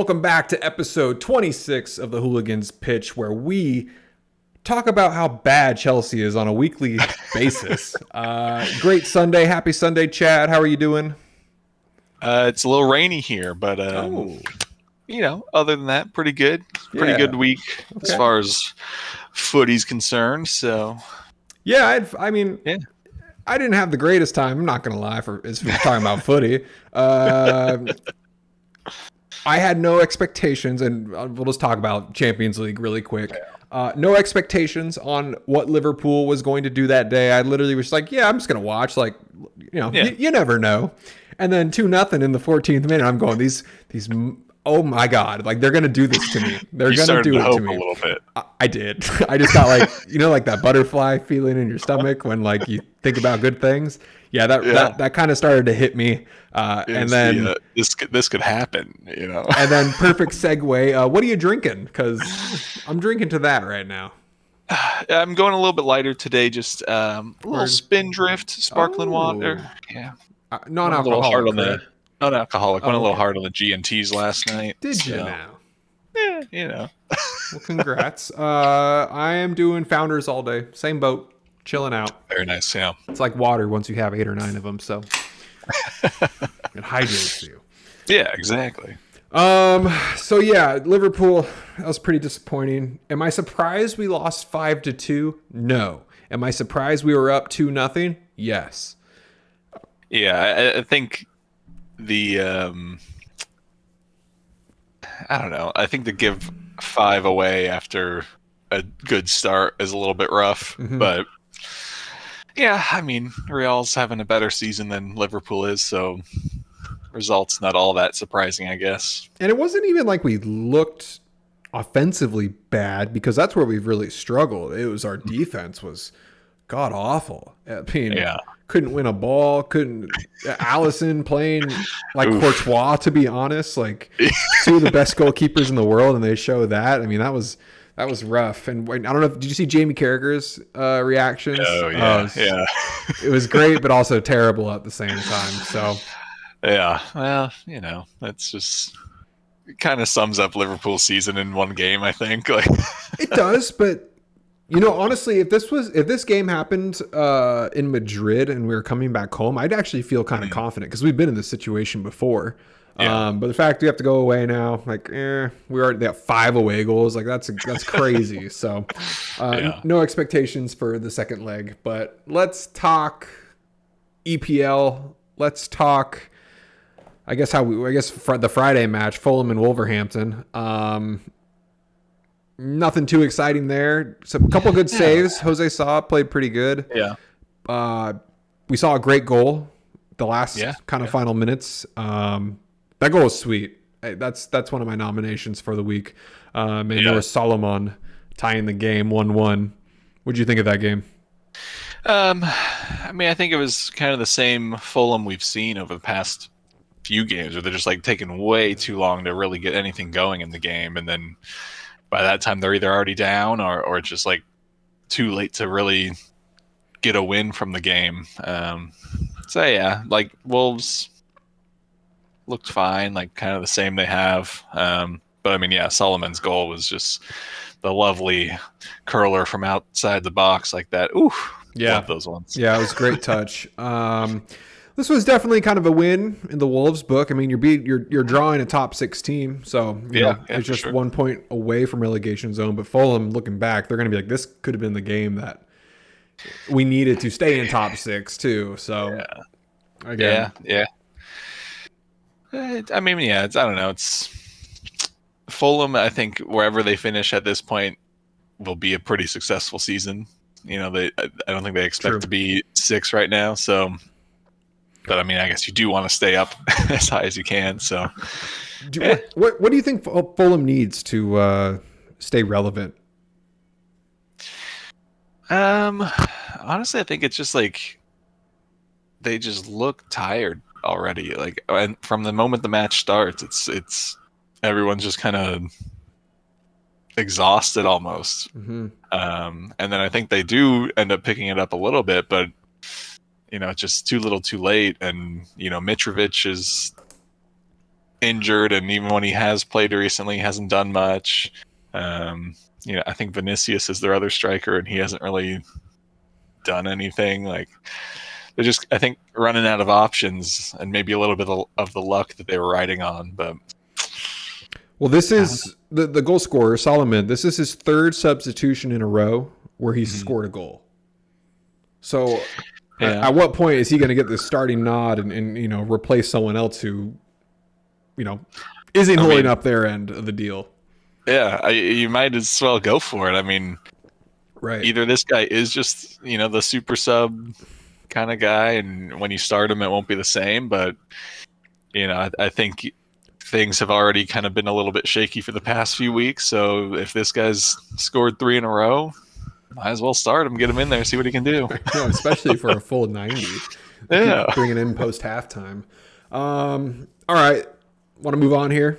Welcome back to episode 26 of the Hooligans Pitch, where we talk about how bad Chelsea is on a weekly basis. Great Sunday. Happy Sunday, Chad. How are you doing? It's a little rainy here, but other than that, pretty good. Pretty good week as far as footy's concerned. So, yeah, I didn't have the greatest time. I'm not going to lie as we're talking about footy. I had no expectations, and we'll just talk about Champions League really quick. No expectations on what Liverpool was going to do that day. I literally was like, I'm just going to watch. Like, you never know. And then 2-0 in the 14th minute. I'm going, these. Oh my God! Like, they're going to do this to me. They're going to do it to me. A little bit. I did. I just got like that butterfly feeling in your stomach when like you think about good things. Yeah, that kind of started to hit me. And then this could happen, And then perfect segue. What are you drinking? Because I'm drinking to that right now. I'm going a little bit lighter today. Just a little Spindrift sparkling water. Yeah, non-alcoholic. Non-alcoholic. Went a little hard on the G&Ts last night. Did you now? Yeah, Well, congrats. I am doing Founders all day. Same boat. Chilling out. Very nice, yeah. It's like water once you have 8 or 9 of them, so it hydrates you. Yeah, exactexactly. So yeah, Liverpool, that was pretty disappointing. Am I surprised we lost 5-2? No. Am I surprised we were up 2-0? Yes. Yeah, I think I don't know. I think to give 5 away after a good start is a little bit rough, but yeah, I mean, Real's having a better season than Liverpool is, so results not all that surprising, I guess. And it wasn't even like we looked offensively bad, because that's where we've really struggled. It was our defense was god awful. I mean, couldn't win a ball, Allison playing like Courtois, to be honest, like 2 of the best goalkeepers in the world, and they show that. I mean, that was rough. And I don't know, did you see Jamie Carragher's reactions? Oh, yeah. It was great, but also terrible at the same time. So, yeah, well, that's just kind of sums up Liverpool's season in one game, I think. Like, it does, but honestly, if this game happened in Madrid and we were coming back home, I'd actually feel kind of confident, because we've been in this situation before. Yeah. But the fact we have to go away now, like, we already have 5 away goals. Like, that's crazy. So, no expectations for the second leg. But let's talk EPL. Let's talk, I guess the Friday match, Fulham and Wolverhampton. Nothing too exciting there. So a couple good saves. Jose Sa played pretty good. Yeah. We saw a great goal the last final minutes. That goal was sweet. That's one of my nominations for the week. Manor Solomon tying the game 1-1. What'd you think of that game? I mean, I think it was kind of the same Fulham we've seen over the past few games, where they're just like taking way too long to really get anything going in the game, and then by that time they're either already down or it's just like too late to really get a win from the game. So yeah, like Wolves looked fine, like kind of the same they have. But I mean, Solomon's goal was just the lovely curler from outside the box like that. Ooh, love those ones. Yeah, it was a great touch. This was definitely kind of a win in the Wolves book. I mean, you're drawing a top 6 team, so it's just 1 point away from relegation zone. But Fulham, looking back, they're going to be like, this could have been the game that we needed to stay in top 6 too. So again, I mean, I don't know. It's Fulham. I think wherever they finish at this point will be a pretty successful season. I don't think they expect to be 6 right now. So. But I mean, I guess you do want to stay up as high as you can. So, what do you think Fulham needs to stay relevant? Honestly, I think it's just like they just look tired already. Like, and from the moment the match starts, it's everyone's just kind of exhausted almost. And then I think they do end up picking it up a little bit, but it's just too little too late. And, Mitrovic is injured, and even when he has played recently, he hasn't done much. I think Vinicius is their other striker, and he hasn't really done anything. Like they're just, I think, running out of options, and maybe a little bit of the luck that they were riding on. But well, this is the goal scorer, Solomon. This is his third substitution in a row where he's scored a goal. So at what point is he going to get this starting nod and replace someone else who, isn't holding up their end of the deal? Yeah, you might as well go for it. I mean, right. Either this guy is just, the super sub kind of guy, and when you start him, it won't be the same. But, I think things have already kind of been a little bit shaky for the past few weeks. So if this guy's scored 3 in a row, might as well start him, get him in there, see what he can do. Especially for a full 90. Yeah. Bring it in post halftime. All right. Want to move on here?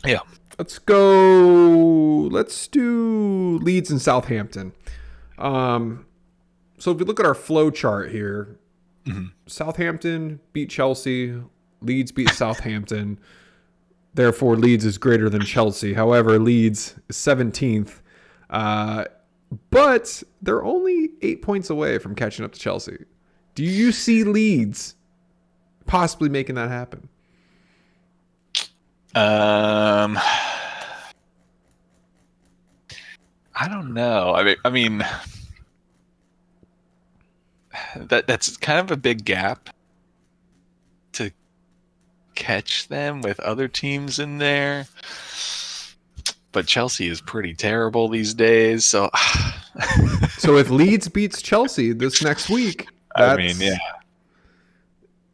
Yeah. Let's go. Let's do Leeds and Southampton. So if we look at our flow chart here, Southampton beat Chelsea, Leeds beat Southampton. Therefore, Leeds is greater than Chelsea. However, Leeds is 17th. But they're only 8 points away from catching up to Chelsea. Do you see Leeds possibly making that happen? I don't know. I mean, that's kind of a big gap to catch them with other teams in there. But Chelsea is pretty terrible these days, so so if Leeds beats Chelsea this next week, then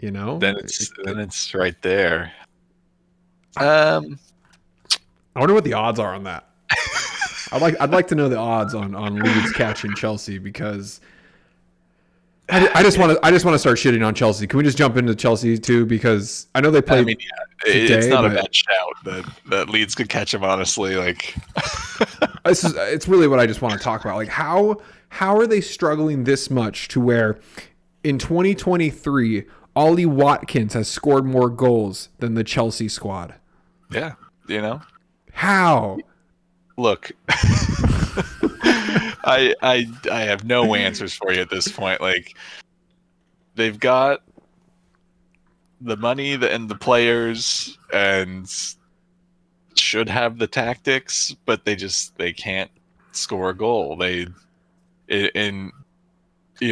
it's right there. I wonder what the odds are on that. I'd like to know the odds on Leeds catching Chelsea, because I just want to start shitting on Chelsea. Can we just jump into Chelsea too? Because I know they played. Today, it's not a bad shout that Leeds could catch them. Honestly, like it's really what I just want to talk about. Like how are they struggling this much to where in 2023 Ollie Watkins has scored more goals than the Chelsea squad? Yeah, how? Look, I have no answers for you at this point. Like, they've got the money and the players and should have the tactics, but they can't score a goal. In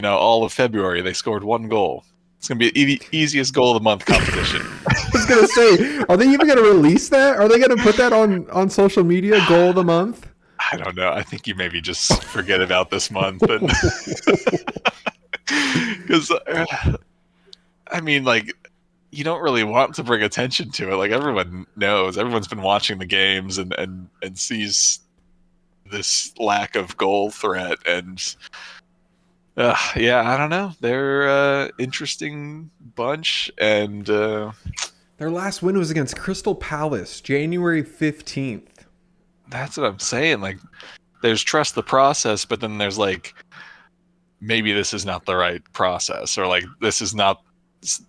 all of February they scored 1 goal. It's gonna be the easiest goal of the month competition. I was gonna say, are they even gonna release that? Are they gonna put that on social media? Goal of the month? I don't know. I think you maybe just forget about this month, because you don't really want to bring attention to it. Like, everyone knows, everyone's been watching the games and sees this lack of goal threat, and I don't know. They're an interesting bunch, and their last win was against Crystal Palace, January 15th. That's what I'm saying. Like, there's trust the process, but then there's like, maybe this is not the right process, or like this is not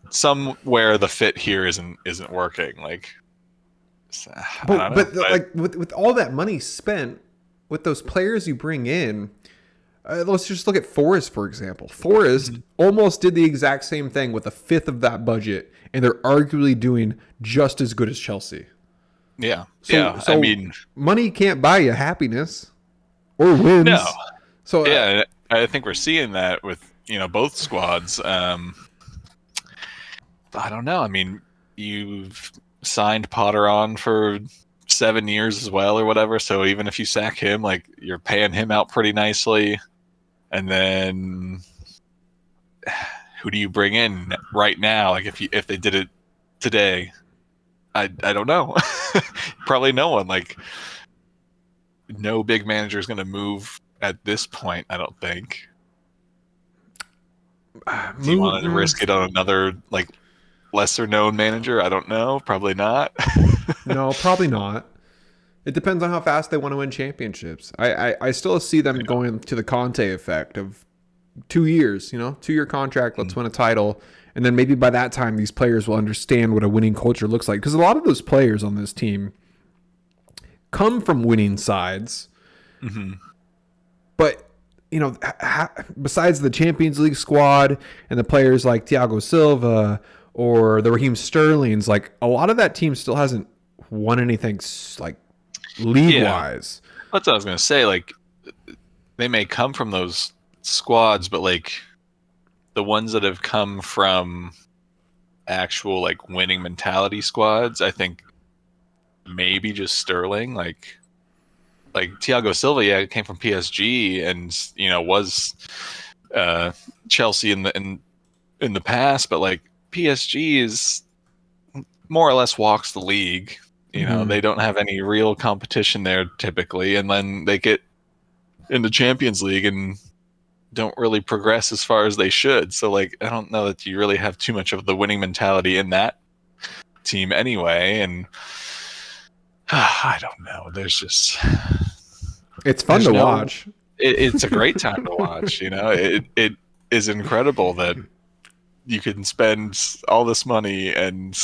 somewhere the fit here isn't working. Like, like with all that money spent, with those players you bring in. Let's just look at Forest, for example. Forest almost did the exact same thing with a fifth of that budget, and they're arguably doing just as good as Chelsea. Yeah. So I mean, money can't buy you happiness or wins. No. So I think we're seeing that with both squads. I don't know. I mean, you've signed Potter on for 7 years as well, or whatever. So even if you sack him, like, you're paying him out pretty nicely. And then who do you bring in right now? Like, if they did it today, I don't know. Probably no one. Like, no big manager is going to move at this point, I don't think. Do you want to risk it on another, like, lesser known manager? I don't know. Probably not. No, probably not. It depends on how fast they want to win championships. I still see them going to the Conte effect of 2 years, 2-year contract, let's win a title, And then maybe by that time, these players will understand what a winning culture looks like. Because a lot of those players on this team come from winning sides. Mm-hmm. But, besides the Champions League squad and the players like Thiago Silva or the Raheem Sterlings, like a lot of that team still hasn't won anything like league-wise. That's what I was going to say. Like, they may come from those squads, but like the ones that have come from actual like winning mentality squads, I think maybe just Sterling. Like Thiago Silva, yeah, came from PSG and was Chelsea in the past, but like PSG is more or less walks the league. They don't have any real competition there typically, and then they get into Champions League and don't really progress as far as they should. So like I don't know that you really have too much of the winning mentality in that team anyway, and I don't know. It's fun to watch. It's a great time to watch. It is incredible that you can spend all this money, and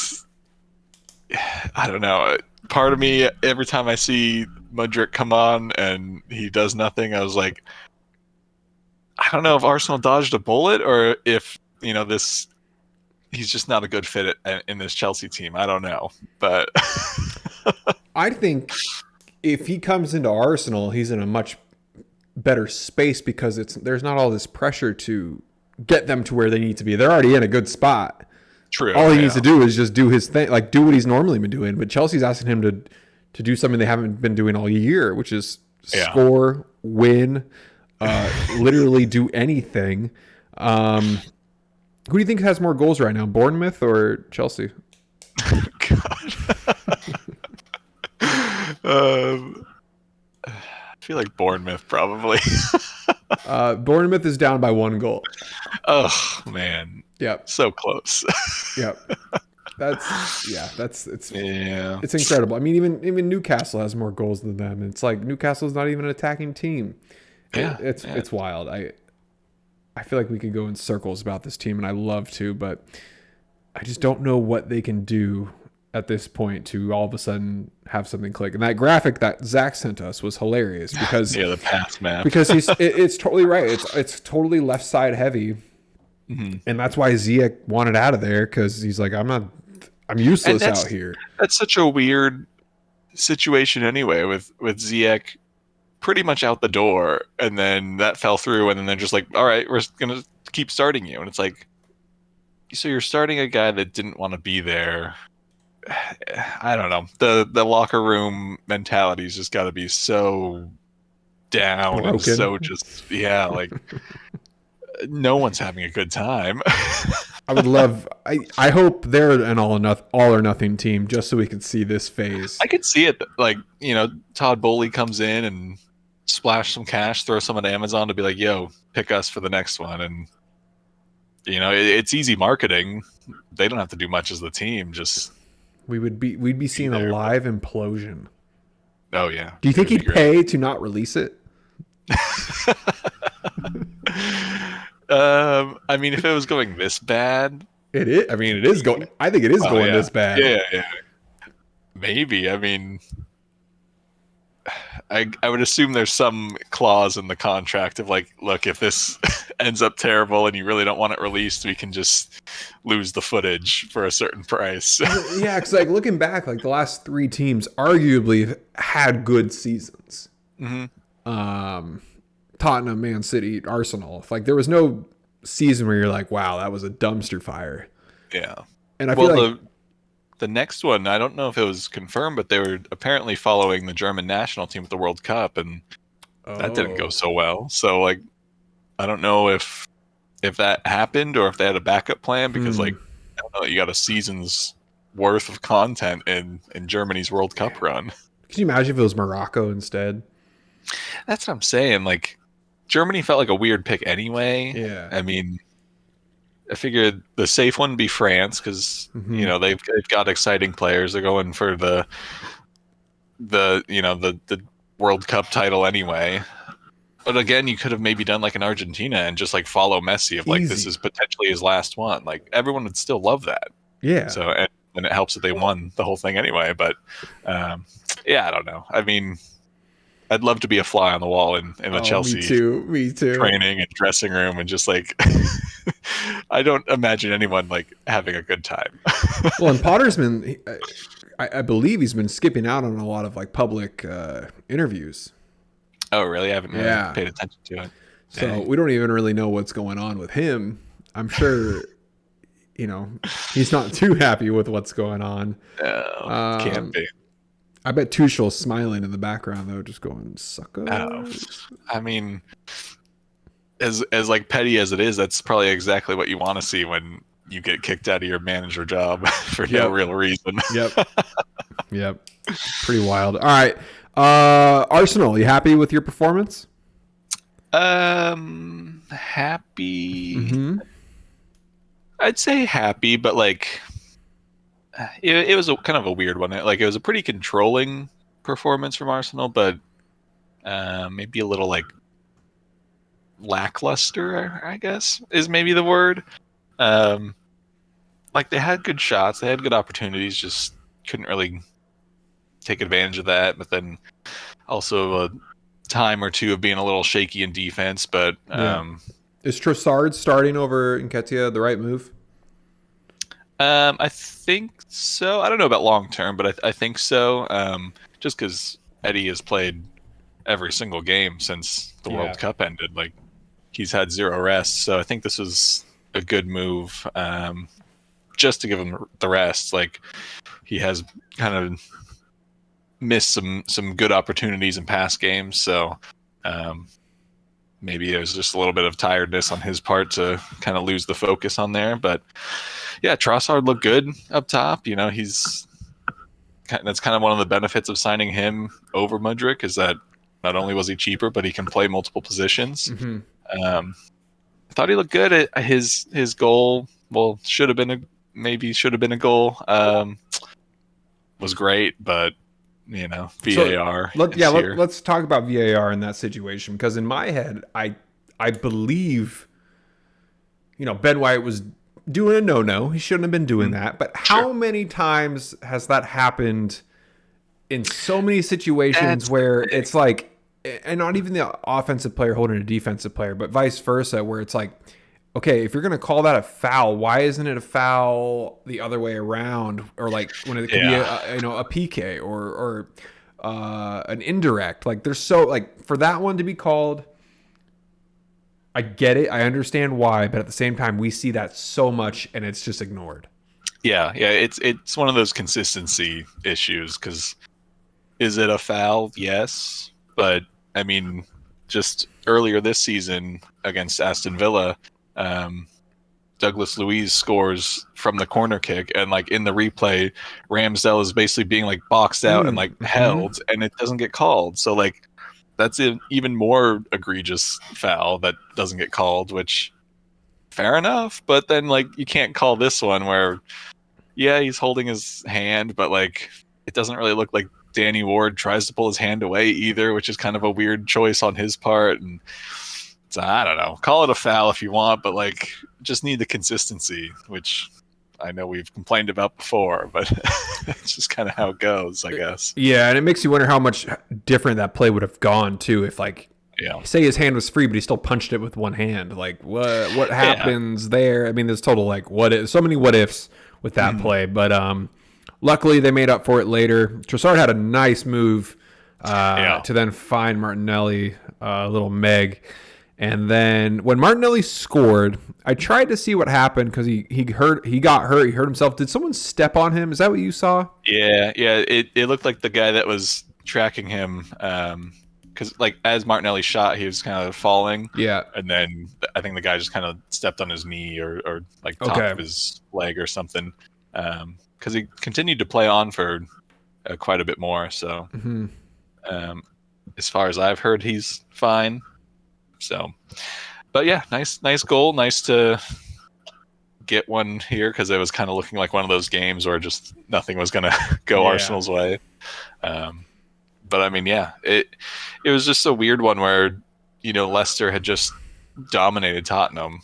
I don't know. Part of me, every time I see Mudryk come on and he does nothing, I was like, I don't know if Arsenal dodged a bullet or if he's just not a good fit in this Chelsea team. I don't know, but I think if he comes into Arsenal, he's in a much better space because there's not all this pressure to get them to where they need to be. They're already in a good spot. True. All he needs to do is just do his thing, like do what he's normally been doing. But Chelsea's asking him to do something they haven't been doing all year, which is score, win, literally do anything. Who do you think has more goals right now, Bournemouth or Chelsea? God. I feel like Bournemouth probably. Bournemouth is down by 1 goal. Oh man. Yep. So close. Yep. It's incredible. I mean, even Newcastle has more goals than them. It's like Newcastle's not even an attacking team. Yeah. It's wild. I feel like we could go in circles about this team, and I love to, but I just don't know what they can do at this point to all of a sudden have something click. And that graphic that Zach sent us was hilarious because the pass map. Because it's totally right. It's totally left side heavy, and that's why Ziyech wanted out of there because he's like, I'm useless out here. That's such a weird situation anyway with Ziyech pretty much out the door, and then that fell through, and then they're just like, all right, we're gonna keep starting you, and it's like, so you're starting a guy that didn't want to be there. I don't know. The locker room mentality's just got to be so down broken. And so just like no one's having a good time. I hope they're an all or nothing team just so we can see this phase. I could see it like, Todd Bowley comes in and splash some cash, throw some at Amazon to be like, yo, pick us for the next one. And it's easy marketing. They don't have to do much as the team. Just we'd be seeing a live implosion. Oh yeah. Do you think he'd pay to not release it? I mean, if it was going this bad, it is. I mean, it is going. I think it is going this bad. Yeah. Maybe. I mean, I would assume there's some clause in the contract of like, look, if this ends up terrible and you really don't want it released, we can just lose the footage for a certain price. Yeah, because like looking back, like the last 3 teams arguably had good seasons. Mm-hmm. Tottenham, Man City, Arsenal. Like there was no season where you're like, wow, that was a dumpster fire. Yeah. And I feel like the next one, I don't know if it was confirmed, but they were apparently following the German national team at the World Cup, and that didn't go so well. So like, I don't know if that happened or if they had a backup plan, because like, I don't know, you got a season's worth of content in Germany's World Cup run. Could you imagine if it was Morocco instead? That's what I'm saying. Like, Germany felt like a weird pick anyway. Yeah. I mean, I figured the safe one would be France because they've got exciting players. They're going for the World Cup title anyway. But again, you could have maybe done like an Argentina and just like follow Messi of like this Easy. is potentially his last one. Like everyone would still love that. Yeah. So and it helps that they won the whole thing anyway. But yeah, I don't know. I mean, I'd love to be a fly on the wall in the Oh, me Chelsea too. Me too. training and dressing room and just like I don't imagine anyone like having a good time. Well, and Potter's been, I believe he's been skipping out on a lot of like public interviews. Oh, really? I haven't really paid attention to it. So Dang. we don't even really know what's going on with him. I'm sure, he's not too happy with what's going on. No, can't be. I bet Tuchel's smiling in the background though, just going sucker. Oh, I mean, as like petty as it is, that's probably exactly what you want to see when you get kicked out of your manager job for no real reason. Yep. Pretty wild. All right. Arsenal, you happy with your performance? Happy. Mm-hmm. I'd say happy, but like it was a kind of a weird one. Like it was a pretty controlling performance from Arsenal, but maybe a little like lackluster, I guess, is maybe the word. Like they had good shots, they had good opportunities, just couldn't really take advantage of that. But then also a time or two of being a little shaky in defense. But is Trossard starting over Nketiah the right move? I think so. I don't know about long term, but I think so. Just because Eddie has played every single game since the World Cup ended, like he's had 0 rest. So I think this was a good move, just to give him the rest. Like he has kind of missed some good opportunities in past games, so maybe it was just a little bit of tiredness on his part to kind of lose the focus on there. But yeah, Trossard looked good up top. That's kind of one of the benefits of signing him over Mudryk, is that not only was he cheaper, but he can play multiple positions. Mm-hmm. I thought he looked good at his goal. Well, should have been a goal. Was great, but VAR. So, let's talk about VAR in that situation, because in my head, I believe, Ben White was doing a no. He shouldn't have been doing that. But how many times has that happened in so many situations where it's like, and not even the offensive player holding a defensive player, but vice versa, where it's like, okay, if you're going to call that a foul, why isn't it a foul the other way around? Or like when it could be a PK or an indirect. Like there's so like for that one to be called, I get it. I understand why, but at the same time, we see that so much and it's just ignored. Yeah. It's one of those consistency issues, because is it a foul? Yes, but I mean, just earlier this season against Aston Villa, Douglas Luiz scores from the corner kick, and like in the replay, Ramsdale is basically being like boxed out and like held, and it doesn't get called. So like that's an even more egregious foul that doesn't get called, which fair enough. But then like you can't call this one where he's holding his hand, but like it doesn't really look like Danny Ward tries to pull his hand away either, which is kind of a weird choice on his part. And so I don't know. Call it a foul if you want, but like just need the consistency, which I know we've complained about before, but it's just kind of how it goes, I guess. Yeah, and it makes you wonder how much different that play would have gone too if like say his hand was free, but he still punched it with one hand. Like what happens there? I mean, there's total like so many what ifs with that play, but luckily they made up for it later. Trossard had a nice move to then find Martinelli, little Meg. And then when Martinelli scored, I tried to see what happened because he got hurt. He hurt himself. Did someone step on him? Is that what you saw? Yeah. It looked like the guy that was tracking him, because like as Martinelli shot, he was kind of falling. Yeah. And then I think the guy just kind of stepped on his knee or like top of his leg or something, because he continued to play on for quite a bit more. So as far as I've heard, he's fine. So, but yeah, nice goal. Nice to get one here, because it was kind of looking like one of those games where just nothing was going to go Arsenal's way. But I mean, it was just a weird one where Leicester had just dominated Tottenham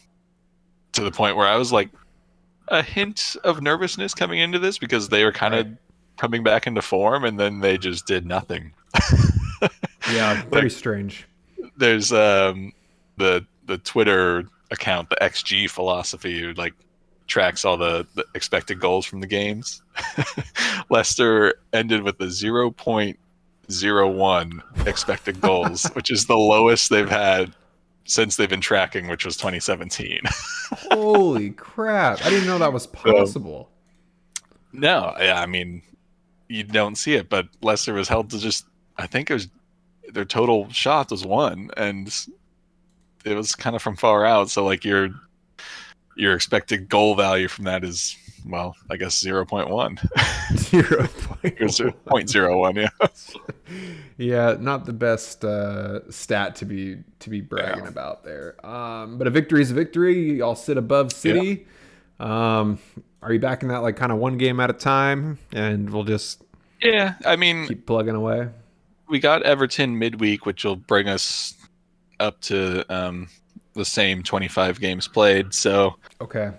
to the point where I was like a hint of nervousness coming into this because they were kind of coming back into form, and then they just did nothing. Yeah, very strange. There's the Twitter account, the XG philosophy, who like tracks all the expected goals from the games. Leicester ended with a 0.01 expected goals, which is the lowest they've had since they've been tracking, which was 2017. Holy crap. I didn't know that was possible. No, yeah, I mean, you don't see it, but Leicester was held to just, I think it was their total shots was 1, and it was kind of from far out. So like your expected goal value from that is, well, I guess 0.1. 0.01, yeah. Yeah, not the best stat to be bragging about there. But a victory is a victory. Y'all sit above City. Yeah. Are you backing that like kind of one game at a time, and we'll just I mean, keep plugging away? We got Everton midweek, which will bring us up to the same 25 games played. So okay,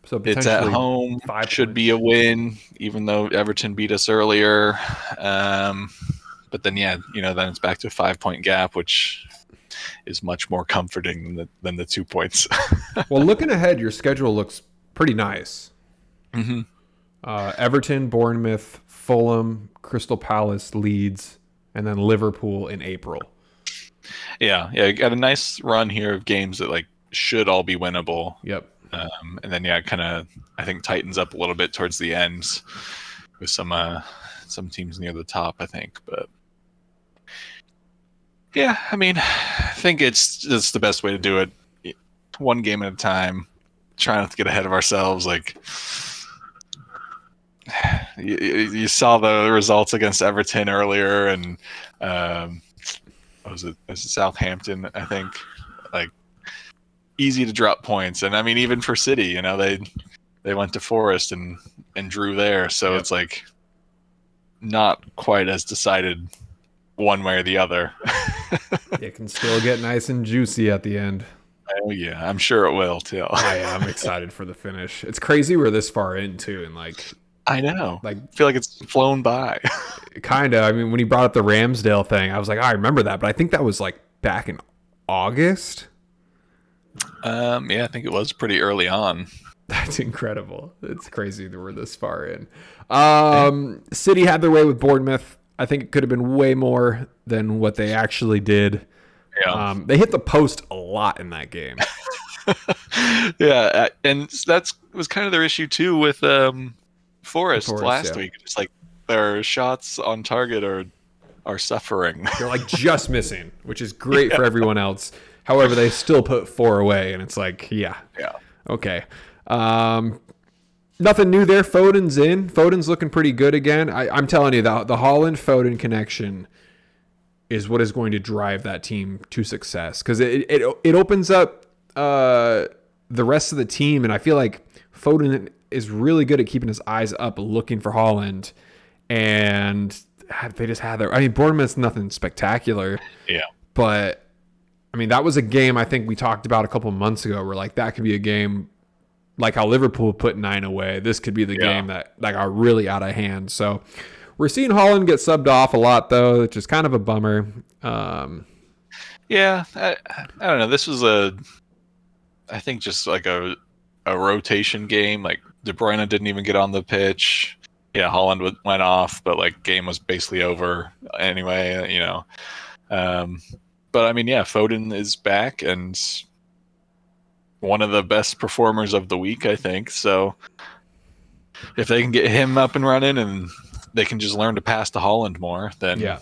so it's at home. Should be a win, even though Everton beat us earlier. But then, then it's back to a 5-point gap, which is much more comforting than the 2 points. Well, looking ahead, your schedule looks pretty nice. Mm-hmm. Everton, Bournemouth, Fulham, Crystal Palace, Leeds, and then Liverpool in April. Yeah, got a nice run here of games that like should all be winnable. Yep. And then it kind of I think tightens up a little bit towards the end with some teams near the top, I think. But yeah, I mean, I think it's the best way to do it. One game at a time. Try not to get ahead of ourselves. Like you saw the results against Everton earlier, and was it Southampton? I think like easy to drop points, and I mean even for City, they went to Forest and drew there, so It's like not quite as decided one way or the other. It can still get nice and juicy at the end. Oh yeah, I'm sure it will too. I am excited for the finish. It's crazy we're this far in too, and like I know. Like, I feel like it's flown by. Kind of. I mean, when he brought up the Ramsdale thing, I was like, I remember that, but I think that was like back in August. I think it was pretty early on. That's incredible. It's crazy that we're this far in. City had their way with Bournemouth. I think it could have been way more than what they actually did. Yeah. They hit the post a lot in that game. Yeah, and that was kind of their issue too with Forest last week. Just like their shots on target are suffering. They're like just missing, which is great for everyone else. However, they still put 4 away, and it's like, yeah. Okay. Nothing new there. Foden's in. Foden's looking pretty good again. I'm telling you, the Haaland-Foden connection is what is going to drive that team to success, because it opens up the rest of the team, and I feel like Foden is really good at keeping his eyes up looking for Haaland, and they just had their... I mean, Bournemouth's nothing spectacular. Yeah. But, I mean, that was a game I think we talked about a couple of months ago where, like, that could be a game like how Liverpool put 9 away. This could be the game that got really out of hand. So we're seeing Haaland get subbed off a lot, though, which is kind of a bummer. I don't know. This was I think just like a rotation game. Like De Bruyne didn't even get on the pitch. Yeah, Haaland went off, but like game was basically over anyway. But I mean, Foden is back and one of the best performers of the week, I think. So if they can get him up and running and they can just learn to pass to Haaland more, then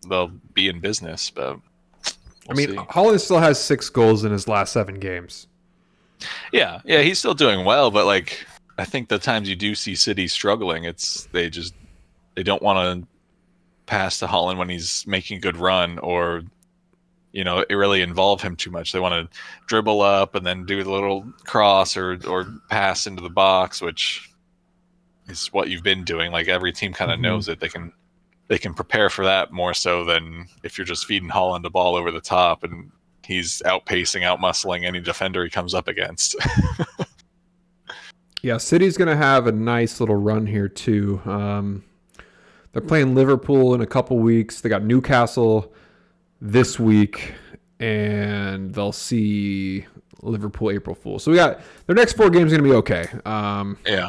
they'll be in business. But we'll see. Haaland still has 6 goals in his last 7 games. Yeah, he's still doing well, but like I think the times you do see City struggling, they don't want to pass to Haaland when he's making a good run, or it really involve him too much. They want to dribble up and then do the little cross or pass into the box, which is what you've been doing. Like every team kind of knows it. They can they can prepare for that more so than if you're just feeding Holland a ball over the top and he's outpacing, outmuscling any defender he comes up against. Yeah, City's going to have a nice little run here too. They're playing Liverpool in a couple weeks. They got Newcastle this week, and they'll see Liverpool April Fool. So we got their next 4 games going to be okay. Yeah.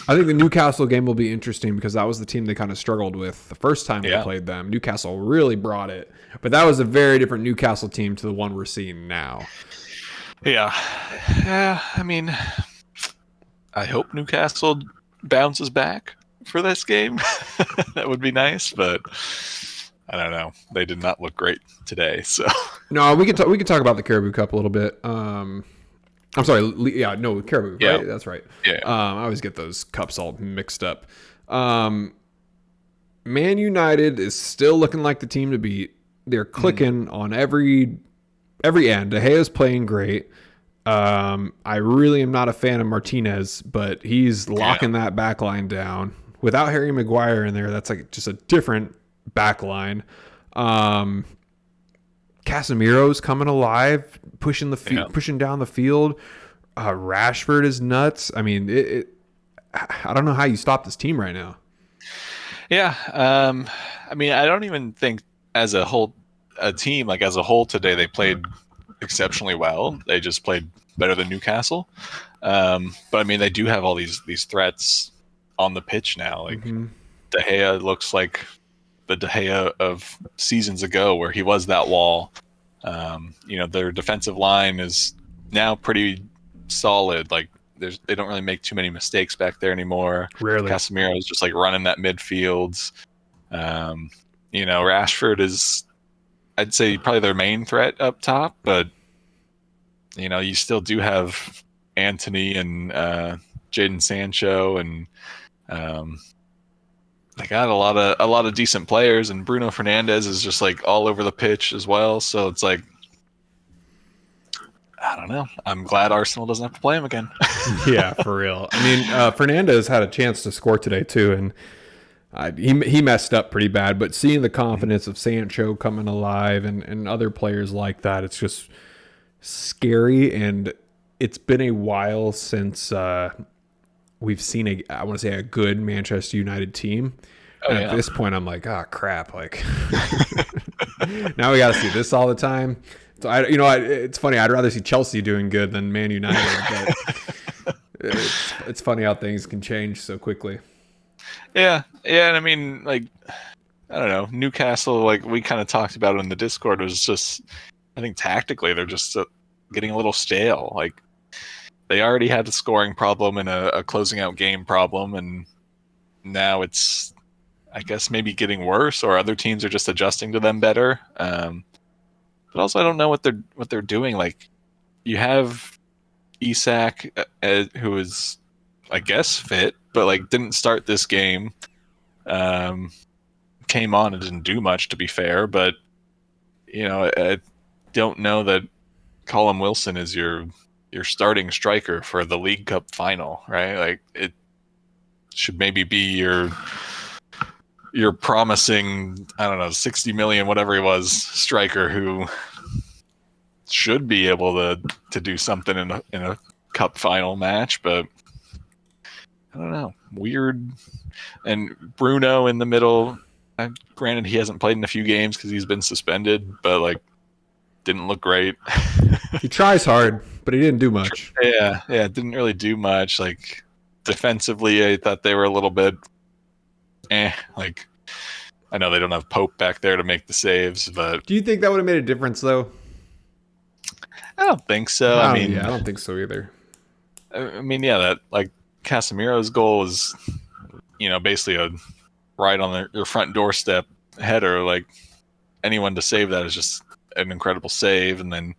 I think the Newcastle game will be interesting because that was the team they kind of struggled with the first time they played them. Newcastle really brought it, but that was a very different Newcastle team to the one we're seeing now. Yeah. Yeah, I mean, I hope Newcastle bounces back for this game. That would be nice, but I don't know. They did not look great today. So no, we can talk about the Caribou Cup a little bit. I'm sorry. Yeah, no, Caribou. Yeah. Right? That's right. Yeah. I always get those cups all mixed up. Man United is still looking like the team to beat. They're clicking on every end. De Gea's playing great. I really am not a fan of Martinez, but he's locking that back line down. Without Harry Maguire in there, that's like just a different back line. Casemiro's coming alive, pushing down the field. Rashford is nuts. I mean, I don't know how you stop this team right now. Yeah. I mean, I don't even think as a team as a whole today, they played exceptionally well. They just played better than Newcastle. But I mean, they do have all these threats on the pitch now. Like De Gea looks like the De Gea of seasons ago where he was that wall. Their defensive line is now pretty solid. Like they don't really make too many mistakes back there anymore. Rarely. Casemiro is just like running that midfield. Rashford is, I'd say, probably their main threat up top, but you still do have Anthony and Jadon Sancho, and they got a lot of decent players, and Bruno Fernandes is just like all over the pitch as well. So it's like, I don't know. I'm glad Arsenal doesn't have to play him again. Yeah, for real. I mean, Fernandes had a chance to score today too, and he messed up pretty bad. But seeing the confidence of Sancho coming alive and other players like that, it's just scary. And it's been a while since we've seen a good Manchester United team. And at this point, I'm like, crap! Like now we got to see this all the time. So it's funny. I'd rather see Chelsea doing good than Man United, but it's funny how things can change so quickly. Yeah, and I mean, like, I don't know, Newcastle. Like we kind of talked about it in the Discord, was just, I think tactically they're just getting a little stale. Like they already had a scoring problem and a closing out game problem, and now it's, I guess, maybe getting worse, or other teams are just adjusting to them better. But also, I don't know what they're doing. Like, you have Isak, who is, I guess, fit, but like didn't start this game. Came on and didn't do much, to be fair. But I don't know that Callum Wilson is your starting striker for the League Cup final, right? Like, it should maybe be your promising, I don't know, 60 million, whatever he was, striker who should be able to do something in a cup final match, but I don't know. Weird. And Bruno in the middle, granted he hasn't played in a few games because he's been suspended, but like didn't look great. He tries hard, but he didn't do much. Yeah, didn't really do much. Like defensively, I thought they were a little bit like, I know they don't have Pope back there to make the saves, but do you think that would have made a difference though? I don't think so. I mean, I don't think so either. I mean, yeah, that like Casemiro's goal is, basically a right on your front doorstep header. Like anyone to save that is just an incredible save, and then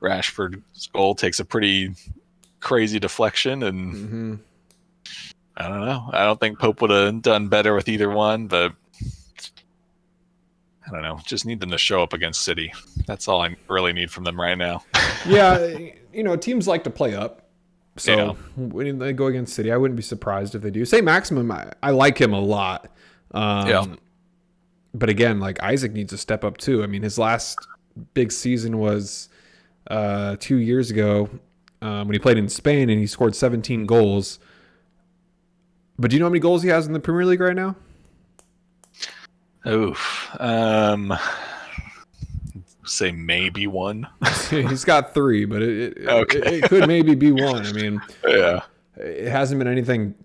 Rashford's goal takes a pretty crazy deflection, and I don't know. I don't think Pope would have done better with either one, but I don't know. Just need them to show up against City. That's all I really need from them right now. Yeah, teams like to play up. So when they go against City, I wouldn't be surprised if they do. Say Maximum, I like him a lot. but again, like Isaac needs to step up too. I mean, his last big season was 2 years ago when he played in Spain and he scored 17 goals. But do you know how many goals he has in the Premier League right now? Oof. Say maybe one. He's got 3, but Okay. it could maybe be 1. I mean, Yeah. it hasn't been anything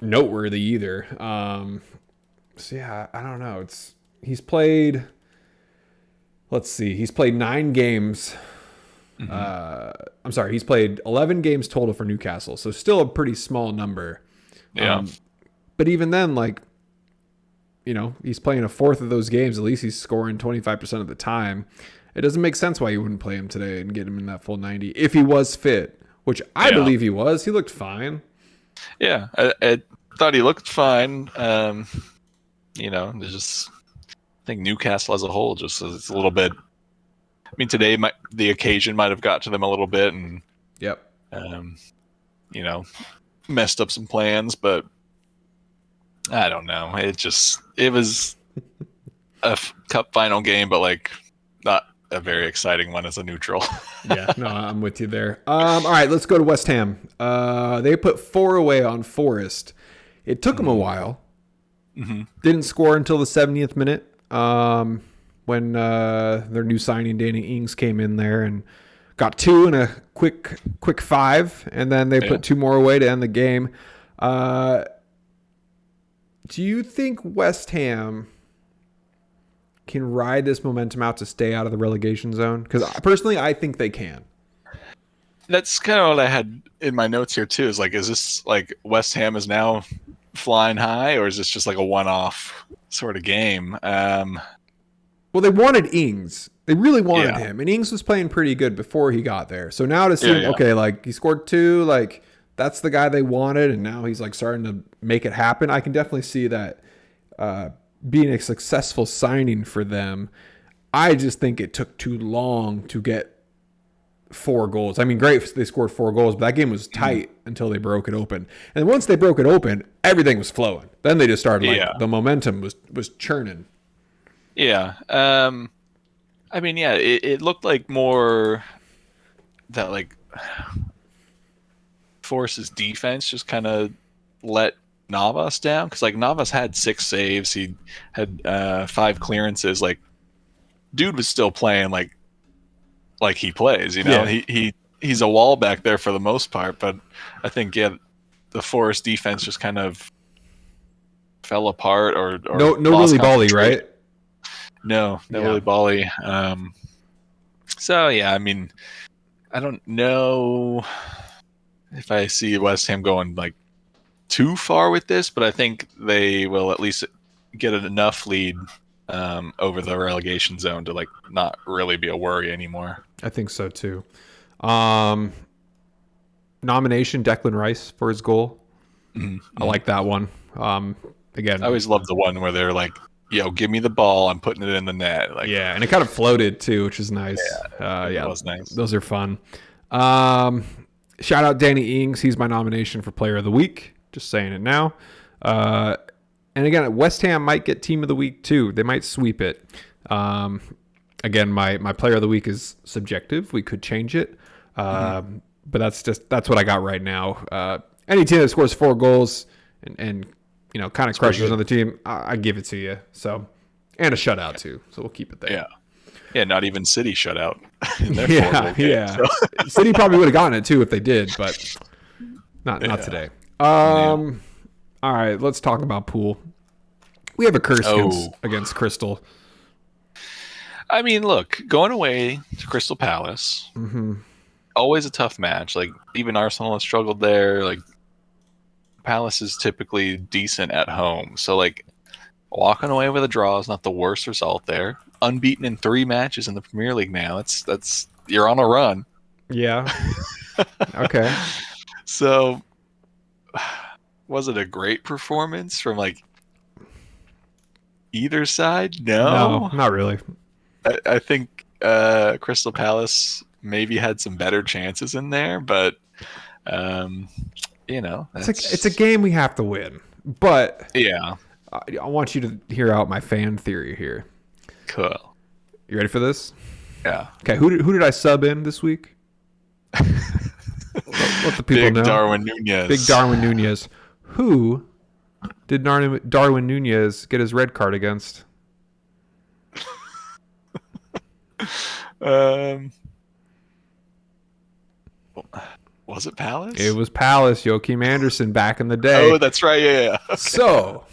noteworthy either. So yeah, I don't know. He's played. Let's see. He's played 9 games. I'm sorry. He's played 11 games total for Newcastle, so still a pretty small number. Yeah. But even then, like, he's playing a fourth of those games. At least he's scoring 25% of the time. It doesn't make sense why you wouldn't play him today and get him in that full 90 if he was fit, which I believe he was. He looked fine. Yeah, I thought he looked fine. There's just, I think Newcastle as a whole just is a little bit. I mean, today the occasion might have got to them a little bit, and yep, messed up some plans, but I don't know. It was a cup final game, but like not a very exciting one as a neutral. Yeah, no, I'm with you there. All right, let's go to West Ham. They put 4 away on Forest. It took them a while. Mm-hmm. Didn't score until the 70th minute when their new signing Danny Ings came in there and got 2 in a quick 5, and then they put 2 more away to end the game. Do you think West Ham can ride this momentum out to stay out of the relegation zone? Because personally, I think they can. That's kind of what I had in my notes here too. Is this like West Ham is now flying high, or is this just like a one-off sort of game? Well, they wanted Ings. They really wanted him, and Ings was playing pretty good before he got there. So now to see him, okay, like he scored 2, like that's the guy they wanted, and now he's like starting to make it happen. I can definitely see that being a successful signing for them. I just think it took too long to get 4 goals. I mean, great, they scored 4 goals, but that game was tight until they broke it open. And once they broke it open, everything was flowing. Then they just started the momentum was churning. Yeah. I mean, yeah, it looked like more that like Force's defense just kind of let Navas down, because like Navas had 6 saves, he had 5 clearances. Like, dude was still playing like he plays. He's a wall back there for the most part. But I think the Forest defense just kind of fell apart, or no really Bally, right? No really Bally. So yeah, I mean, I don't know if I see West Ham going like too far with this, but I think they will at least get enough lead over the relegation zone to like not really be a worry anymore. I think so too. Nomination Declan Rice for his goal. Mm-hmm. I like that one. Again, I always love the one where they're like, "Yo, give me the ball, I'm putting it in the net." Like, yeah, and it kind of floated too, which is nice. It was nice. Those are fun. Shout out Danny Ings. He's my nomination for Player of the Week. Just saying it now. And again, West Ham might get Team of the Week too. They might sweep it. Again, my Player of the Week is subjective. We could change it. But that's what I got right now. Any team that scores 4 goals and kind of crushes another team, I give it to you. So, and a shutout too. So we'll keep it there. Yeah. Not even City shut out. Yeah. So. City probably would have gotten it too if they did, but not today. All right, let's talk about Pool. We have a curse against Crystal. I mean, look, going away to Crystal Palace, always a tough match. Like, even Arsenal has struggled there. Like, Palace is typically decent at home. So, like, walking away with a draw is not the worst result there. Unbeaten in 3 matches in the Premier League now. That's you're on a run. Yeah. Okay. So, was it a great performance from, like, either side? No, not really. I think Crystal Palace maybe had some better chances in there, but it's a game we have to win. But I want you to hear out my fan theory here. Cool. You ready for this? Yeah. Okay, who did I sub in this week? Let the people Big know. Darwin Nunez. Big Darwin Nunez. Who did Darwin Nunez get his red card against? Was it Palace? It was Palace, Joachim Anderson back in the day. Oh, that's right. Yeah. Okay. So,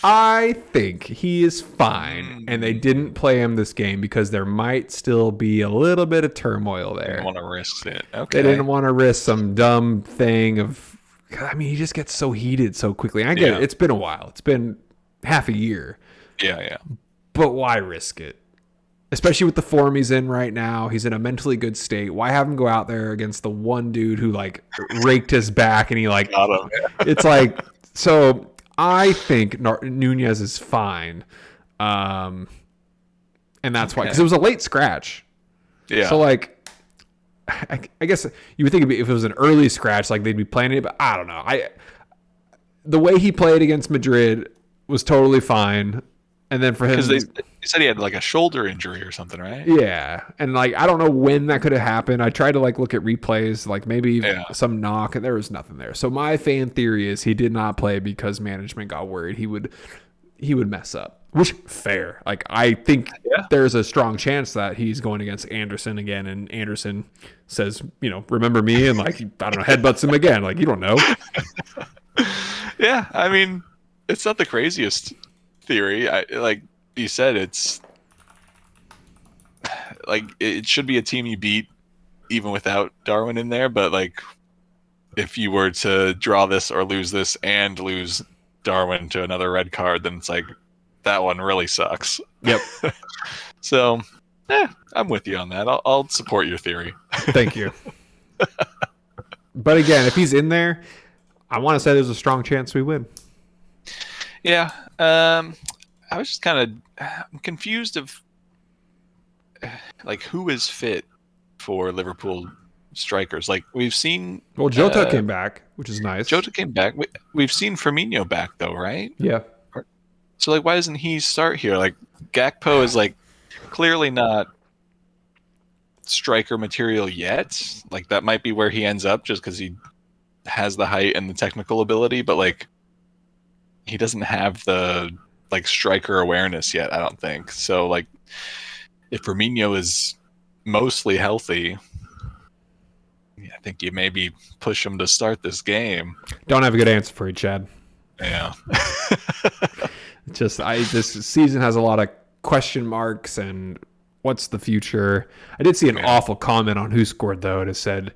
I think he is fine, and they didn't play him this game because there might still be a little bit of turmoil there. Didn't want to risk it. Okay. They didn't want to risk some dumb thing of. I mean, he just gets so heated so quickly. I get it. It's been a while. It's been half a year. Yeah. But why risk it? Especially with the form he's in right now. He's in a mentally good state. Why have him go out there against the one dude who like raked his back and he like got him. It's like, so I think Nunez is fine. And that's why, because it was a late scratch. Yeah. So like, I guess you would think if it was an early scratch, like they'd be playing it, but I don't know. The way he played against Madrid was totally fine. And then for him, because they said he had like a shoulder injury or something, right? Yeah, and like I don't know when that could have happened. I tried to like look at replays, like maybe some knock, and there was nothing there. So my fan theory is he did not play because management got worried he would mess up. Which fair. Like I think there's a strong chance that he's going against Anderson again, and Anderson says, remember me, and like I don't know, headbutts him again. Like you don't know. Yeah, I mean, it's not the craziest theory. Like you said, it's like it should be a team you beat even without Darwin in there, but like if you were to draw this or lose this and lose Darwin to another red card, then it's like that one really sucks. Yep. So I'm with you on that. I'll support your theory. Thank you. But again, if he's in there, I want to say there's a strong chance we win. Yeah. I was just kind of confused of like who is fit for Liverpool strikers. Like we've seen. Well, Jota came back, which is nice. Jota came back. We've seen Firmino back though, right? Yeah. So like, why doesn't he start here? Like Gakpo is like clearly not striker material yet. Like that might be where he ends up just because he has the height and the technical ability, but like he doesn't have the like striker awareness yet, I don't think. So like if Firmino is mostly healthy, I think you maybe push him to start this game. Don't have a good answer for you, Chad. Yeah. Just this season has a lot of question marks and what's the future. I did see an awful comment on Who Scored though. It said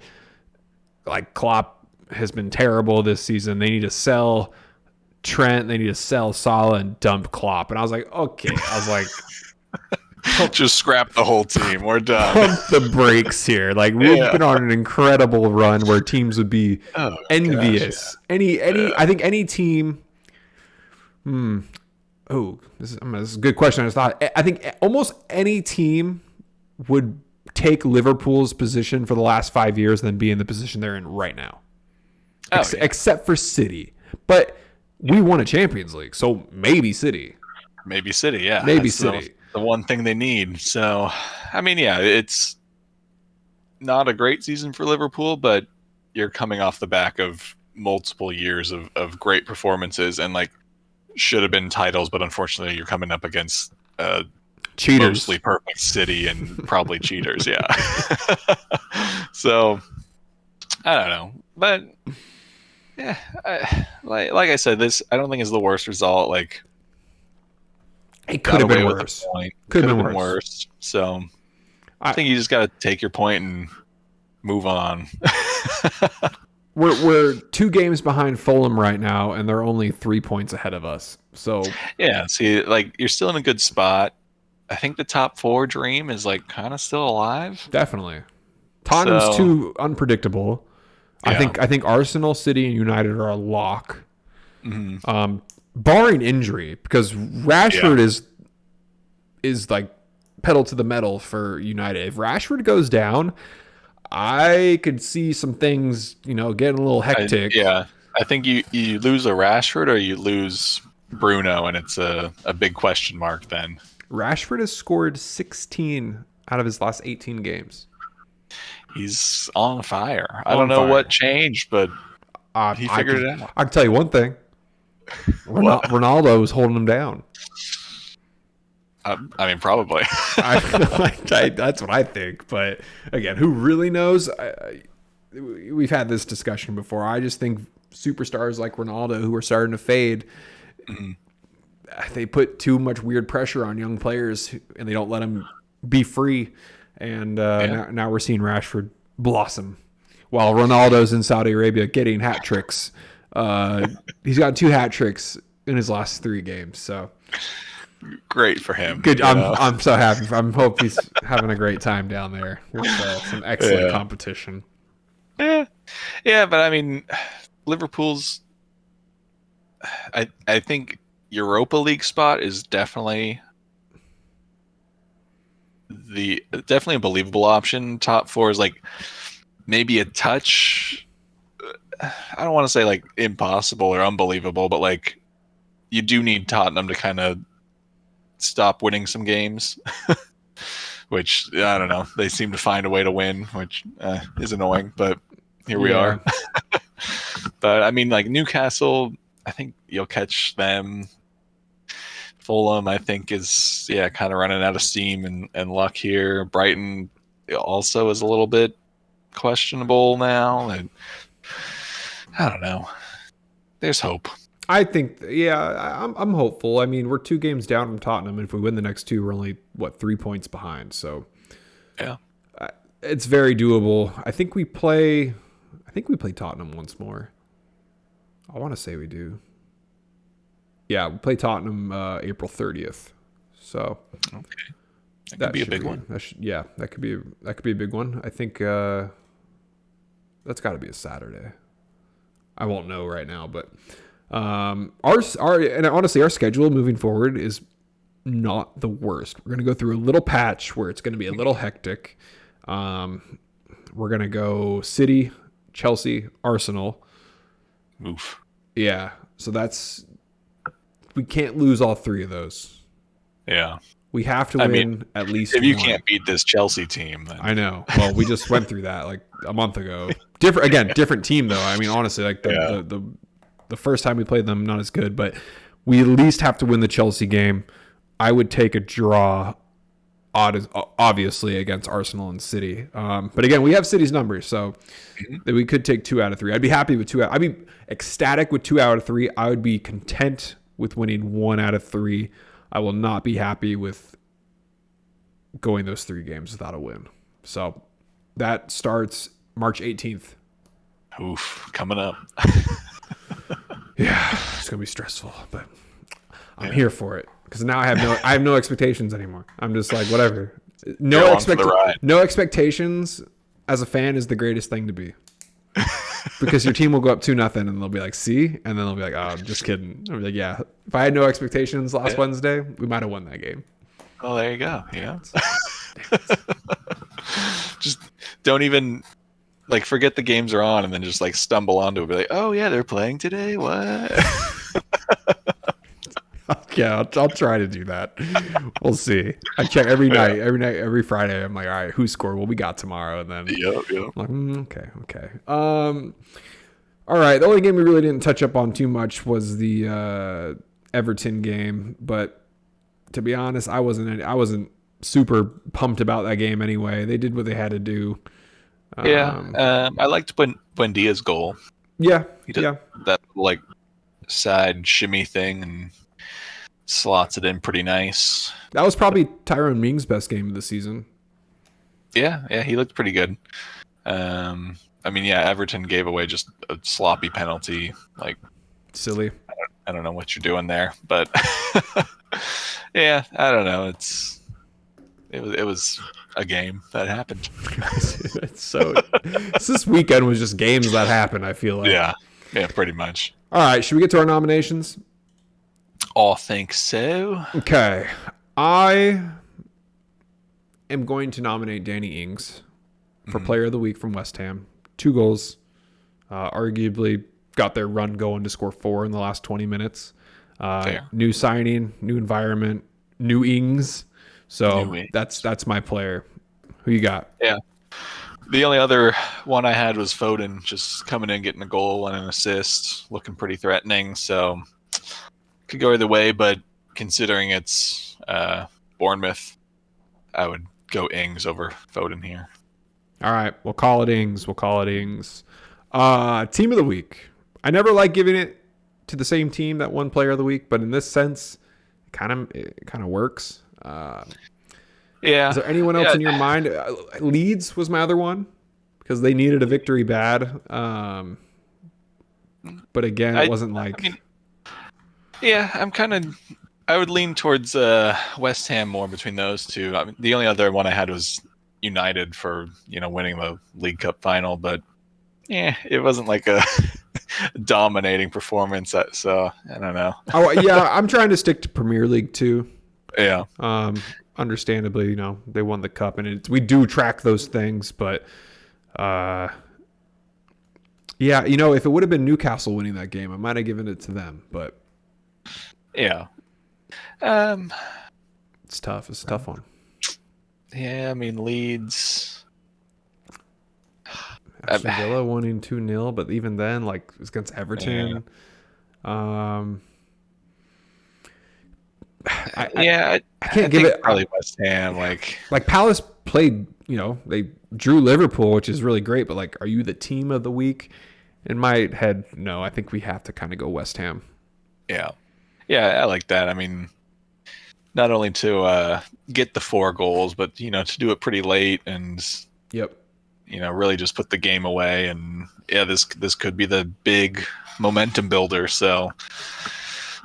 like Klopp has been terrible this season. They need to sell Trent, they need to sell Salah and dump Klopp. And I was like, okay. I was like, just scrap the whole team. We're done. Pump the brakes here. Like we've been on an incredible run where teams would be envious. Gosh, I think any team. This is a good question. I think almost any team would take Liverpool's position for the last 5 years than be in the position they're in right now. Except for City. But we won a Champions League, so maybe City. Maybe City, yeah. Maybe City. The one thing they need. So, I mean, yeah, it's not a great season for Liverpool, but you're coming off the back of multiple years of great performances and like should have been titles, but unfortunately you're coming up against cheaters, mostly perfect City and probably cheaters, yeah. So I don't know, but yeah, like I said, this I don't think is the worst result. Like it could have been worse. Could have been worse. So I think you just got to take your point and move on. We're 2 games behind Fulham right now, and they're only 3 points ahead of us. So yeah, see, like you're still in a good spot. I think the top 4 dream is like kind of still alive. Definitely, Tottenham's too unpredictable. Yeah. I think Arsenal, City, and United are a lock, barring injury, because Rashford is like pedal to the metal for United. If Rashford goes down, I could see some things, getting a little hectic. I think you lose a Rashford or you lose Bruno, and it's a big question mark then. Rashford has scored 16 out of his last 18 games. He's on fire. I don't On know fire. what changed, but he figured it out. I can tell you one thing. Ronaldo was holding him down. I mean, probably. That's what I think. But again, who really knows? We've had this discussion before. I just think superstars like Ronaldo, who are starting to fade, they put too much weird pressure on young players, and they don't let them be free. And now we're seeing Rashford blossom, while Ronaldo's in Saudi Arabia getting hat tricks. He's got 2 hat tricks in his last 3 games. So great for him. Good. I'm so happy. I hope he's having a great time down there with some excellent competition. Yeah, but I mean, Liverpool's. I think Europa League spot is definitely a believable option. Top 4 is like maybe a touch. I don't want to say like impossible or unbelievable, but like you do need Tottenham to kind of stop winning some games, which I don't know. They seem to find a way to win, which is annoying, but here we are. But I mean, like Newcastle, I think you'll catch them. Fulham, I think, is kind of running out of steam and luck here. Brighton also is a little bit questionable now, and I don't know. There's hope. I think, I'm hopeful. I mean, we're 2 games down from Tottenham, and if we win the next 2, we're only 3 points behind. So, it's very doable. I think we play Tottenham once more. I want to say we do. Yeah, we play Tottenham April 30th. So, okay, that could be a big one. That could be a big one. I think that's got to be a Saturday. I won't know right now, but and honestly, our schedule moving forward is not the worst. We're going to go through a little patch where it's going to be a little hectic. We're going to go City, Chelsea, Arsenal. Oof. Yeah. So we can't lose all 3 of those. Yeah. We have to win at least if you one. can't beat this Chelsea team, then I know. Well, we just went through that like a month ago. Different team though. I mean, honestly, like the first time we played them, not as good, but we at least have to win the Chelsea game. I would take a draw, obviously, against Arsenal and City. But again, we have City's numbers, so we could take 2 out of 3. I'd be happy with 2 out. I'd be ecstatic with 2 out of 3. I would be content with winning 1 out of 3. I will not be happy with going those 3 games without a win. So that starts March 18th. Oof, coming up. Yeah, it's gonna be stressful, but I'm here for it because now I have no expectations anymore. I'm just like whatever. No expectations as a fan is the greatest thing to be. Because your team will go up 2-0 and they'll be like, see? And then they'll be like, oh, I'm just kidding. I'll be like, yeah. If I had no expectations last Wednesday, we might have won that game. Oh, there you go. Yeah. Just don't even forget the games are on and then just stumble onto it. Be like, oh yeah, they're playing today. What? Yeah, I'll try to do that. We'll see. I check every night, every Friday. I'm like, all right, who scored? Well, we got tomorrow, and then I'm like, okay. All right. The only game we really didn't touch up on too much was the Everton game, but to be honest, I wasn't super pumped about that game anyway. They did what they had to do. I liked Buendia's goal. Yeah, he did that side shimmy thing and slots it in pretty nice. That was probably Tyrone Mings' best game of the season. Yeah, he looked pretty good. Everton gave away just a sloppy penalty. Silly. I don't know what you're doing there, but yeah, I don't know. It was a game that happened. This weekend was just games that happened, I feel like. Yeah, pretty much. All right, should we get to our nominations? I think so. Okay. I am going to nominate Danny Ings for Player of the Week from West Ham. 2 goals. Arguably got their run going to score 4 in the last 20 minutes. Fair. New signing, new environment, new ings. So New ings. that's my player. Who you got? Yeah. The only other one I had was Foden, just coming in, getting a goal and an assist, looking pretty threatening. So could go either way, but considering it's Bournemouth, I would go Ings over Foden here. All right, we'll call it ings. Team of the week. I never like giving it to the same team that one player of the week, but in this sense, it kind of works. Yeah. Is there anyone else in your mind? Leeds was my other one because they needed a victory bad. But again, it wasn't like. I would lean towards West Ham more between those two. I mean, the only other one I had was United for winning the League Cup final, but it wasn't like a dominating performance. So I don't know. Oh yeah, I'm trying to stick to Premier League too. Yeah. Understandably, they won the cup, and we do track those things, but if it would have been Newcastle winning that game, I might have given it to them, but yeah. It's tough. It's a tough one. Yeah, I mean Leeds. Aston Villa winning 2-0, but even then, like it was against Everton. Yeah. I can't give it probably West Ham. Like Palace played. They drew Liverpool, which is really great. But like, are you the team of the week? In my head, no. I think we have to kind of go West Ham. Yeah, I like that. I mean, not only to get the 4 goals, but to do it pretty late and really just put the game away. And this could be the big momentum builder. So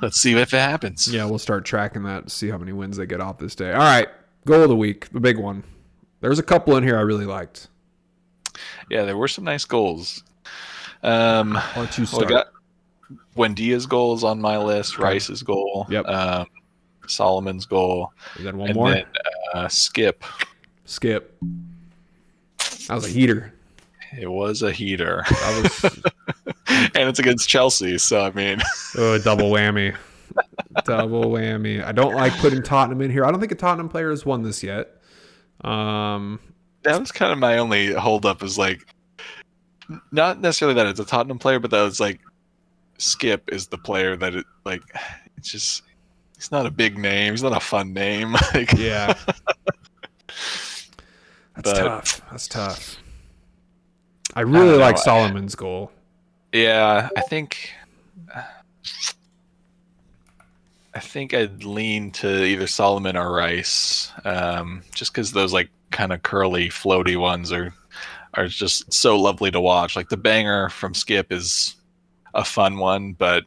let's see if it happens. Yeah, we'll start tracking that to see how many wins they get off this day. All right, goal of the week, the big one. There's a couple in here I really liked. Yeah, there were some nice goals. Why don't you start? I got Buendia's goals on my list, Okay. Rice's goal, Yep. Solomon's goal, And then one and more. then Skip. That was a heater. It was a heater. That was and it's against Chelsea, so I mean, double whammy. Double whammy. I don't like putting Tottenham in here. I don't think a Tottenham player has won this yet. that was kind of my only holdup. Is like, not necessarily that it's a Tottenham player, but that was like, Skip is the player that it's just, he's not a big name. He's not a fun name. Yeah. That's tough. I really like Solomon's goal. Yeah, I think I'd lean to either Solomon or Rice, just because those like kind of curly, floaty ones are just so lovely to watch. Like the banger from Skip is a fun one, but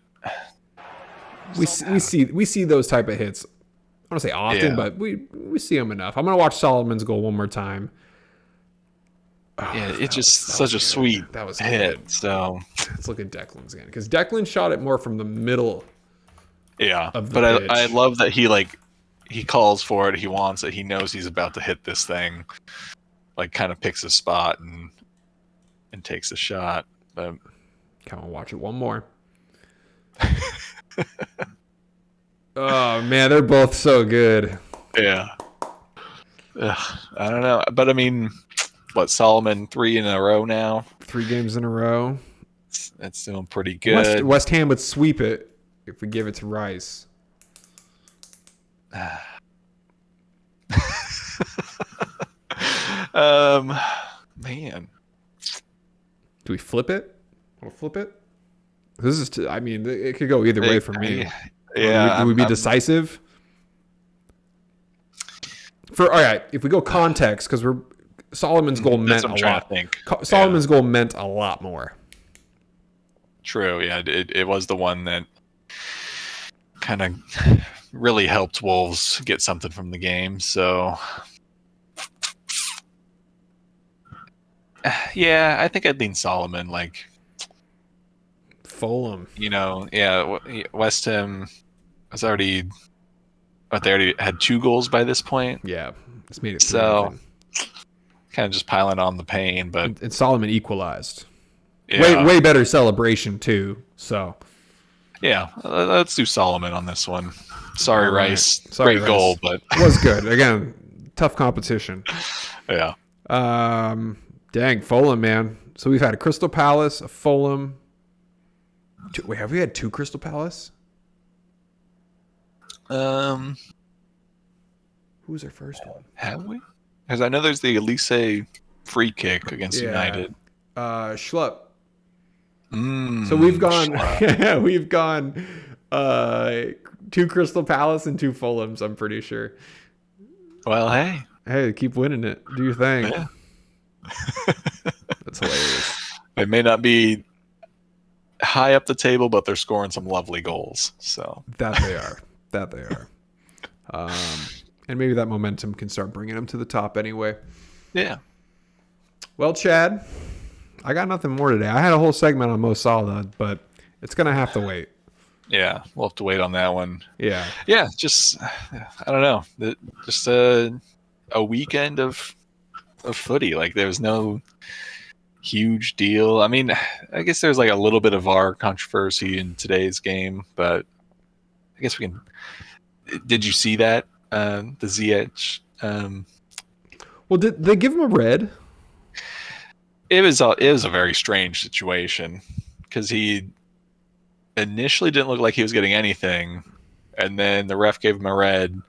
we see those type of hits. I don't say often, but we see them enough. I'm gonna watch Solomon's goal one more time. It's just such a sweet hit. Good. So let's look at Declan's again, because Declan shot it more from the middle. Yeah, of the but pitch. I love that he calls for it. He wants it. He knows he's about to hit this thing. Like kind of picks a spot and takes a shot. But come on, watch it one more. Oh man, they're both so good. Yeah. I don't know, but I mean, what, Solomon 3 in a row now? 3 games in a row. That's doing pretty good. West Ham would sweep it if we give it to Rice. Man. Do we flip it? Want to flip it? This is. It could go either way for me. Yeah. Would we be decisive? All right, if we go context, because Solomon's goal meant a lot. Solomon's goal meant a lot more. True. Yeah, it was the one that kind of really helped Wolves get something from the game. So, yeah, I think I'd lean Solomon. Like Fulham. West Ham was already. But they already had 2 goals by this point. Yeah, it's made it. So, kind of just piling on the pain, but and Solomon equalized. Yeah. Way better celebration too. So, Yeah, let's do Solomon on this one. Sorry, All right. Rice. Sorry, Great goal, Rice. but Was good. Again, tough competition. yeah. Dang, Fulham, man. So we've had a Crystal Palace, a Fulham. Wait, have we had 2 Crystal Palace? Um, Who was our first one? have we? Because I know there's the Elise free kick against Yeah. United. Schlupp. Mm, So we've gone, Schlupp. we've gone 2 Crystal Palace and 2 Fulhams, I'm pretty sure. Well, hey. Hey, keep winning it. Do your thing. Yeah. That's hilarious. They may not be high up the table, but they're scoring some lovely goals. So That they are. That they are. And maybe that momentum can start bringing them to the top anyway. yeah. Well, Chad, I got nothing more today. I had a whole segment on Mo Salah, but it's going to have to wait. Yeah, we'll have to wait on that one. Yeah. Yeah, just I don't know. Just a weekend of footy. Like there was no huge deal. I mean, I guess there's like a little bit of VAR controversy in today's game, but I guess we can. Did you see that the ZH? Well, did they give him a red? It was a very strange situation because he initially didn't look like he was getting anything, and then the ref gave him a red,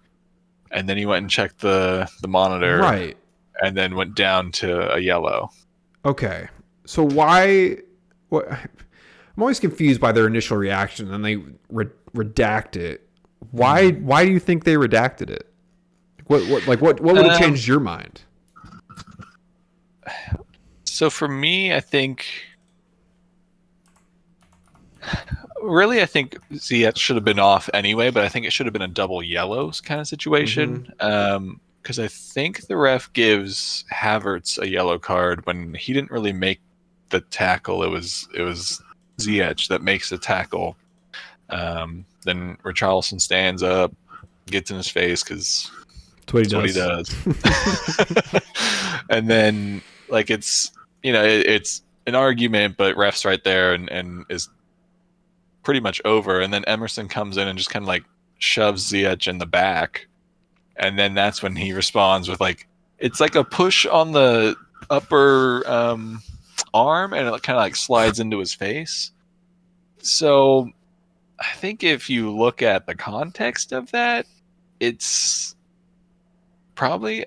and then he went and checked the monitor, Right. and then went down to a yellow. Okay. So why? What? I'm always confused by their initial reaction, and they redact it. Why? Why do you think they redacted it? What would have changed your mind? So for me, I think Ziyech should have been off anyway, but I think it should have been a double yellows kind of situation. Because I think the ref gives Havertz a yellow card when he didn't really make the tackle. It was Ziyech that makes the tackle. Then Richarlison stands up, gets in his face because That's what he does. And then like it's an argument, but ref's right there and is pretty much over. And then Emerson comes in and just kind of like shoves Ziyech in the back. And then that's when he responds with like, it's like a push on the upper arm, and it kind of like slides into his face. So I think if you look at the context of that, it's probably,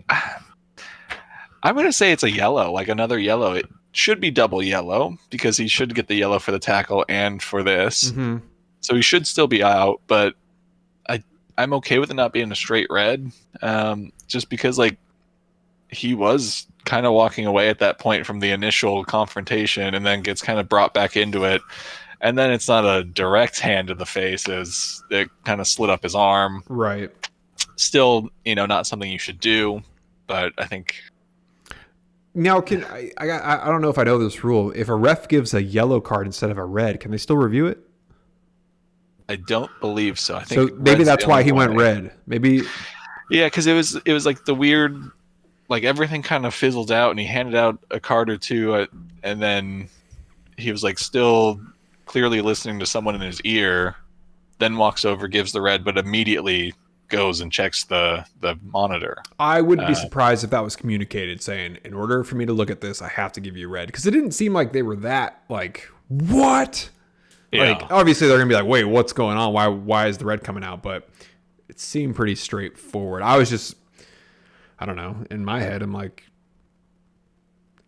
I'm going to say it's a yellow, like another yellow. It should be double yellow because he should get the yellow for the tackle and for this. Mm-hmm. So he should still be out, but I'm okay with it not being a straight red, just because like he was kind of walking away at that point from the initial confrontation and then gets kind of brought back into it. And then it's not a direct hand to the face, as it kind of slid up his arm. Right. Still, not something you should do, but I think. Now, I don't know if I know this rule. If a ref gives a yellow card instead of a red, can they still review it? I don't believe so. I think so. Maybe that's why he went red. Maybe. Yeah, because it was like the weird, like everything kind of fizzled out, and he handed out a card or two, and then he was like still clearly listening to someone in his ear, then walks over, gives the red, but immediately goes and checks the monitor. I wouldn't be surprised if that was communicated, saying, in order for me to look at this, I have to give you red. Because it didn't seem like they were that, like, what? Yeah. Like, obviously they're going to be like, wait, what's going on? Why is the red coming out? But it seemed pretty straightforward. I don't know. In my head, I'm like,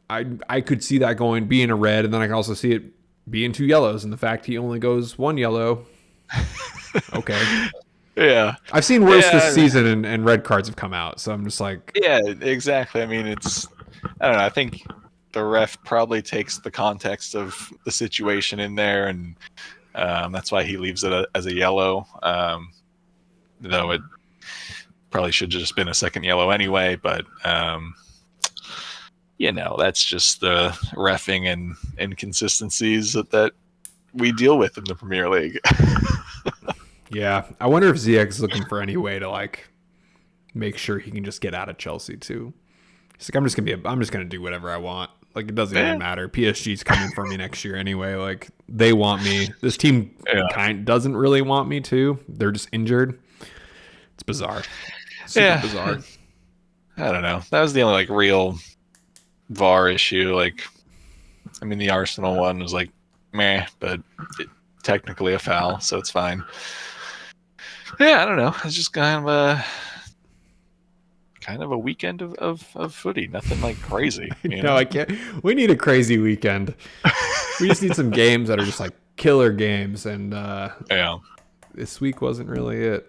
I could see that being a red, and then I can also see it being 2 yellows, and the fact he only goes 1 yellow. Okay. Yeah. I've seen worse this season, and red cards have come out, so I'm just like... Yeah, exactly. I mean, I don't know. I think the ref probably takes the context of the situation in there, and that's why he leaves it as a yellow, though it probably should have just been a second yellow anyway, but... that's just the reffing and inconsistencies that we deal with in the Premier League. Yeah, I wonder if Ziyech is looking for any way to like make sure he can just get out of Chelsea too. He's like, I'm just gonna do whatever I want. Like, it doesn't even matter. PSG's coming for me next year anyway. Like, they want me. This team doesn't really want me to. They're just injured. It's bizarre. Super bizarre. I don't know. That was the only like real VAR issue. Like, I mean, the Arsenal one was like meh, but technically a foul, so it's fine. Yeah, I don't know. It's just kind of a weekend of footy. Nothing like crazy. No, I can't. We need a crazy weekend. We just need some games that are just like killer games, and this week wasn't really it.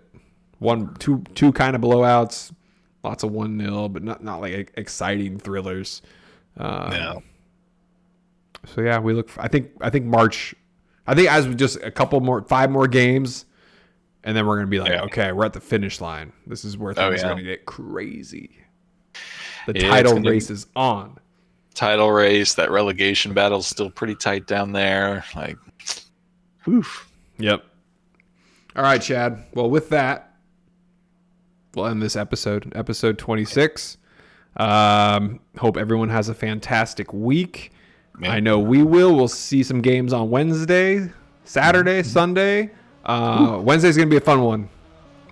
Two kind of blowouts, lots of 1-0, but not like exciting thrillers. No. So yeah, we look. I think March. I think as we just 5 more games, and then we're gonna be like, okay, we're at the finish line. This is where things are gonna get crazy. The title race is on. Title race. That relegation battle's still pretty tight down there. Like, oof. Yep. All right, Chad. Well, with that, we'll end this episode 26. Hope everyone has a fantastic week. Man. I know we will. We'll see some games on Wednesday, Saturday, Sunday. Wednesday's going to be a fun one.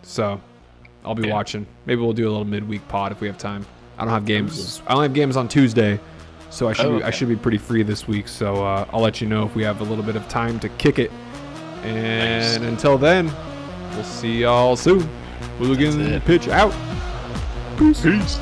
So I'll be watching. Maybe we'll do a little midweek pod if we have time. I don't have games. I only have games on Tuesday. So I should be pretty free this week. So I'll let you know if we have a little bit of time to kick it. And until then, we'll see y'all soon. Hooligan pitch out. Peace.